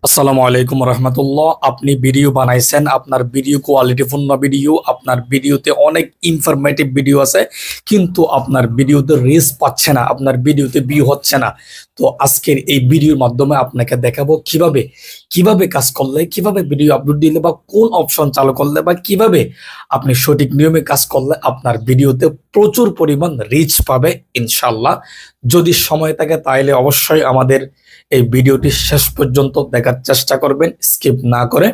আসসালামু আলাইকুম রহমতুল্লাহ। আপনি ভিডিও বানাইছেন, আপনার ভিডিও কোয়ালিটিপূর্ণ ভিডিও, আপনার ভিডিওতে অনেক ইনফরমেটিভ ভিডিও আছে, কিন্তু আপনার ভিডিওতে রিচ পাচ্ছে না, আপনার ভিডিওতে ভিউ হচ্ছে না। তো আজকের এই ভিডিওর মাধ্যমে আপনাকে দেখাবো কিভাবে কিভাবে কাজ করলে, কিভাবে ভিডিও আপলোড দিলে বা কোন অপশন চালু করলে বা কিভাবে আপনি সঠিক নিয়মে কাজ করলে আপনার ভিডিওতে প্রচুর পরিমাণ রিচ পাবে ইনশাল্লাহ। যদি সময় থাকে তাহলে অবশ্যই আমাদের এই ভিডিওটি শেষ পর্যন্ত দেখার চেষ্টা করবেন, স্কিপ না করে।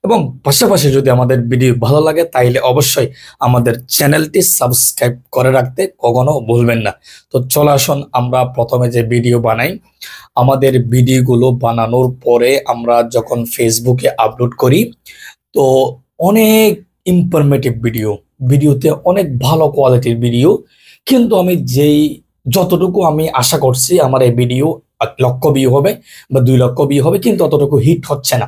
এবং পাশাপাশি যদি আমাদের ভিডিও ভালো লাগে তাইলে অবশ্যই আমাদের চ্যানেলটি সাবস্ক্রাইব করে রাখতে কখনো ভুলবেন না। তো চলে আসুন, আমরা প্রথমে যে ভিডিও বানাই, আমাদের ভিডিওগুলো বানানোর পরে আমরা যখন ফেসবুকে আপলোড করি, তো অনেক ইনফরমেটিভ ভিডিও, ভিডিওতে অনেক ভালো কোয়ালিটির ভিডিও, কিন্তু আমি যতটুকু আমি আশা করছি আমার এই ভিডিও 1 লক্ষ ভিউ হবে বা 2 লক্ষ ভিউ হবে, কিন্তু অতটুকু হিট হচ্ছে না।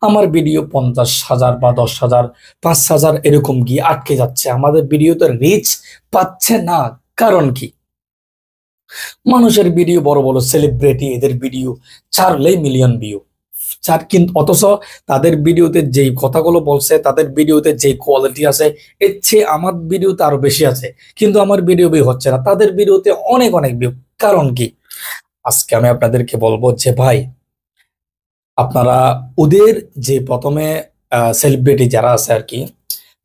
আমার ভিডিও 50,000 বা 10,000, 5,000 এরকম গিয়ে আটকে যাচ্ছে, আমাদের ভিডিওতে রিচ পাচ্ছে না। কারণ কি? মানুষের ভিডিও, বড় বড় সেলিব্রিটি, এদের ভিডিও ছাড়লেই মিলিয়ন ভিউ, চার, কিন্তু অথচ তাদের ভিডিওতে যেই কথাগুলো বলছে, তাদের ভিডিওতে যে কোয়ালিটি আছে, এর চেয়ে আমার ভিডিওতে আরো বেশি আছে, কিন্তু আমার ভিডিও ভিউ হচ্ছে না, তাদের ভিডিওতে অনেক অনেক ভিউ। কারণ কি? আজকে আমি আপনাদেরকে বলবো যে ভাই, আপনারা ওদের যে প্রথমে সেলিব্রিটি যারা আছে আর কি,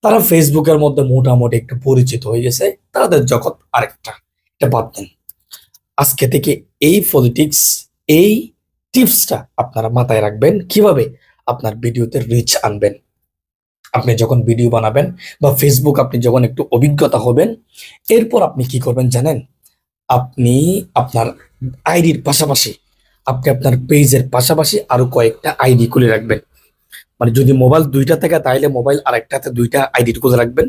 তারা ফেসবুকের মধ্যে মোটামুটি একটু পরিচিত হয়ে গেছে, তাদের জগৎ আরেকটা, এটা বাদ দেন। আজকে থেকে এই পলিটিক্স, এই টিপসটা আপনারা মাথায় রাখবেন, কিভাবে আপনার ভিডিওতে রিচ আনবেন। আপনি যখন ভিডিও বানাবেন বা ফেসবুক আপনি যখন একটু অভিজ্ঞতা হবেন, এরপর আপনি কি করবেন জানেন? আপনি আপনার আইডির পাশাপাশি, আপনি আপনার পেজের পাশাপাশি আরো কয়েকটা আইডি খুলে রাখবেন। মানে যদি মোবাইল দুইটা থাকে তাহলে মোবাইল আরেকটাতে দুইটা আইডি খুলে রাখবেন।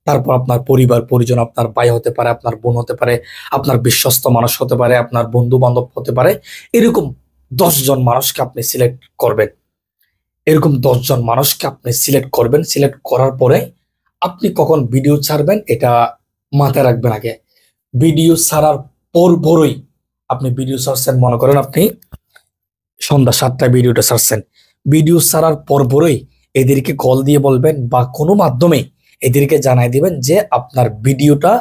তারপর আপনার পরিবার পরিজন, আপনার ভাই হতে পারে, আপনার বোন হতে পারে, আপনার বিশ্বস্ত মানুষ হতে পারে, আপনার বন্ধু বান্ধব হতে পারে, এরকম 10 জন মানুষকে আপনি সিলেক্ট করবেন। এরকম 10 জন মানুষকে আপনি সিলেক্ট করবেন। সিলেক্ট করার পরে আপনি কখন ভিডিও ছাড়বেন এটা মাথায় রাখবেন আগে। ভিডিও ছাড়ার পরই, আপনি ভিডিও ছাড়ছেন, মনে করেন আপনি সন্ধ্যা 7টায় ভিডিওটা ছাড়ছেন, ভিডিও ছাড়ার পরই এদেরকে কল দিয়ে বলবেন বা কোনো মাধ্যমে এদেরকে জানাই দিবেন যে আপনার ভিডিওটা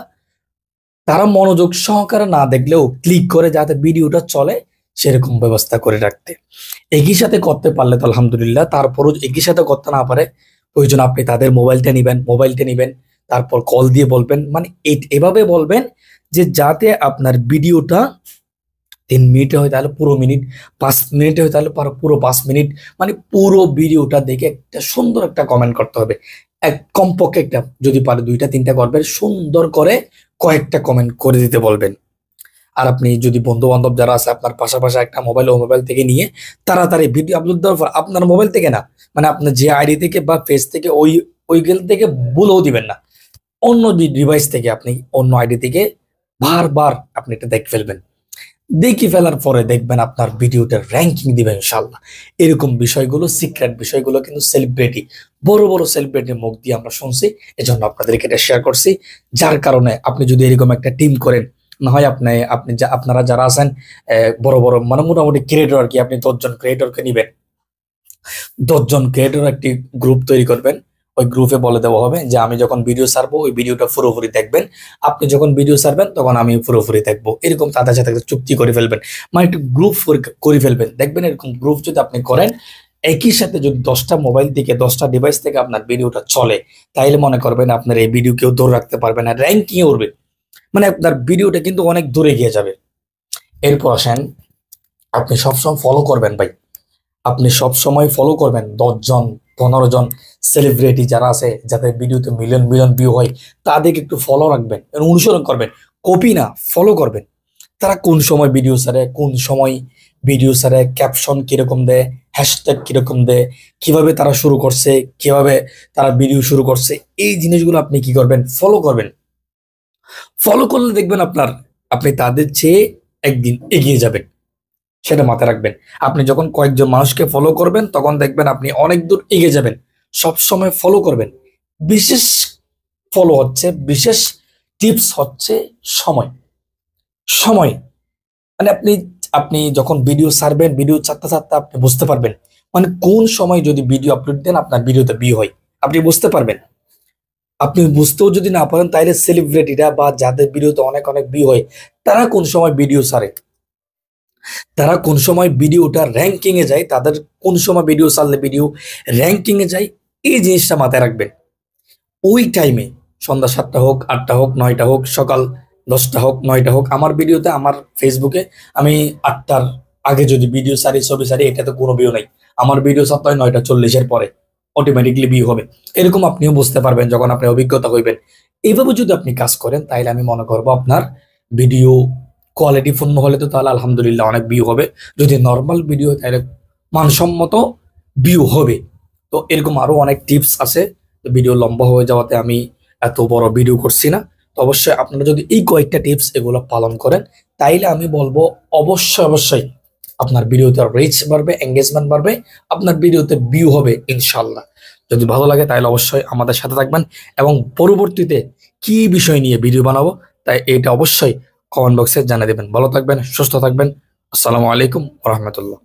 তারা মনোযোগ সহকারে না দেখলেও ক্লিক করে যাতে ভিডিওটা চলে, সেরকম ব্যবস্থা করে রাখতে। একই সাথে করতে পারলে তো আলহামদুলিল্লাহ, তারপরও একই সাথে করতে না পারে, ওই জন্য আপনি তাদের মোবাইলটা নিবেন, তারপর কল দিয়ে বলবেন, মানে এভাবে বলবেন যে যাতে আপনার ভিডিওটা 3 মিনিটে হয় তাহলে পুরো মিনিট, 5 মিনিটে হয় তাহলে পুরো 5 মিনিট, মানে পুরো ভিডিওটা দেখে একটা সুন্দর একটা কমেন্ট করতে হবে। কমপক্ষে একটা, যদি পারে 2টা 3টা করবেন, সুন্দর করে কয়েকটা কমেন্ট করে দিতে বলবেন। আর আপনি যদি বন্ধু বান্ধব যারা আছে আপনার পাশাপাশি একটা মোবাইল, ও মোবাইল থেকে নিয়ে তাড়াতাড়ি ভিডিও আপলোড দেওয়ার পর আপনার মোবাইল থেকে না, মানে আপনার যে আইডি থেকে বা পেজ থেকে, ওইগুলো থেকে ভুলেও দিবেন না, অন্য ডিভাইস থেকে আপনি, অন্য আইডি থেকে বারবার আপনি এটা দেখে ফেলবেন। দেখে ফেলার পরে দেখবেন আপনার ভিডিওটা র্যাঙ্কিং দিবেন ইনশাল্লাহ। এরকম বিষয়গুলো, সিক্রেট বিষয়গুলো কিন্তু সেলিব্রিটি, বড় বড় সেলিব্রিটির মুখ দিয়ে আমরা শুনছি, এজন্য আপনাদেরকে এটা শেয়ার করছি। যার কারণে আপনি যদি এরকম একটা টিম করেন, না হয় আপনি আপনি আপনারা যারা আছেন বড় বড়, মানে মোটামুটি ক্রিয়েটর আর কি, আপনি 10 জন ক্রিয়েটরকে নিবেন, 10 জন ক্রিয়েটর একটি গ্রুপ তৈরি করবেন। ওই গ্রুপে বলে দেওয়া হবে যে আমি যখন ভিডিও ছাড়বো ওই ভিডিওটা পুরোপুরি দেখবেন, আপনি যখন ভিডিও ছাড়বেন তখন আমি পুরোপুরি দেখবো, এরকম তাদের সাথে একটা চুক্তি করে ফেলবেন, মানে একটু গ্রুপ করে ফেলবেন। দেখবেন এরকম গ্রুপ যদি আপনি করেন, একই সাথে যদি 10টা মোবাইল থেকে, 10টা ডিভাইস থেকে আপনার ভিডিওটা চলে, তাইলে মনে করবেন আপনার এই ভিডিও কেউ ধরে রাখতে পারবে না, র্যাঙ্কিং এ উঠবে, মানে আপনার ভিডিওটা কিন্তু অনেক দূরে গিয়ে যাবে। এরপর আসেন, আপনি সবসময় ফলো করবেন ভাই, আপনি সব সময় ফলো করবেন 10 জন 15 জন সেলিব্রিটি যারা আছে, যাদের ভিডিওতে মিলিয়ন মিলিয়ন ভিউ হয়, তাদেরকে একটু ফলো রাখবেন, অনুসরণ করবেন, কপি না, ফলো করবেন। তারা কোন সময় ভিডিও ছাড়ে, কোন সময় ভিডিও ছাড়ে, ক্যাপশন কিরকম দেয়, হ্যাশট্যাগ কিরকম দেয়, কিভাবে তারা শুরু করছে, কিভাবে তারা ভিডিও শুরু করছে, এই জিনিসগুলো আপনি কি করবেন, ফলো করবেন। ফলো করলে দেখবেন আপনি তাদের চেয়ে একদিন এগিয়ে যাবেন, সেটা মাথায় রাখবেন। আপনি যখন কয়েকজন মানুষকে ফলো করবেন তখন দেখবেন আপনি অনেক দূর এগিয়ে যাবেন। সব সময় ফলো করবেন। বিশেষ বিশেষ টিপস হচ্ছে সময়। সময়, মানে আপনি আপনি যখন ভিডিও ছাড়বেন, ভিডিও ছাড়তে ছাড়তে আপনি বুঝতে পারবেন মানে কোন সময় যদি ভিডিও আপলোড দেন আপনার ভিডিওতে ভিউ হয়, আপনি বুঝতে পারবেন। আপনি বুঝতেও যদি না পারেন তাইলে সেলিব্রিটিরা বা যাদের ভিডিওতে অনেক অনেক ভিউ হয় তারা কোন সময় ভিডিও ছাড়ে, তারা কোন সময় ভিডিওটা র্যাঙ্কিং এ যায়, তাদের কোন সময় ভিডিও ছাড়লে ভিডিও র্যাঙ্কিং এ যায়, এই জিনিসটা মাথায় রাখবেন। ওই টাইমে সন্ধ্যা 7টা হোক, 8টা হোক, 9টা হোক, সকাল 10টা হোক, 9টা হোক, আমার ভিডিওতে আমার ফেসবুকে আমি 8টার আগে যদি ভিডিও ছাড়ি, ছবি ছাড়ি, এটাতে কোনো ভিউ নাই। আমার ভিডিও ছাড়তে হয় 9টা 40-এর পরে, অটোমেটিকলি ভিউ হবে। এরকম আপনিও বুঝতে পারবেন যখন আপনি অভিজ্ঞতা হইবেন। এইভাবে যদি আপনি কাজ করেন তাহলে আমি মনে করবো আপনার ভিডিও কোয়ালিটি পূর্ণ হলে তো তাহলে আলহামদুলিল্লাহ অনেক ভিউ হবে। যদি নর্মাল ভিডিও হয় তাহলে মানসম্মত ভিউ হবে। তো এরকম আরো অনেক টিপস আছে। তো ভিডিও লম্বা হয়ে যাওয়াতে আমি এত বড় ভিডিও করছি না। তো অবশ্যই আপনারা যদি এই কয়েকটা টিপস এগুলো পালন করেন তাইলে আমি বলবো অবশ্যই অবশ্যই আপনার ভিডিওতে রিচ বাড়বে, এঙ্গেজমেন্ট বাড়বে, আপনার ভিডিওতে ভিউ হবে ইনশাল্লাহ। যদি ভালো লাগে তাহলে অবশ্যই আমাদের সাথে থাকবেন এবং পরবর্তীতে কি বিষয় নিয়ে ভিডিও বানাবো তাই এটা অবশ্যই কমেন্ট বক্সে জানিয়ে দেবেন। ভালো থাকবেন, সুস্থ থাকবেন। আসসালামু আলাইকুম ওয়া রাহমাতুল্লাহ।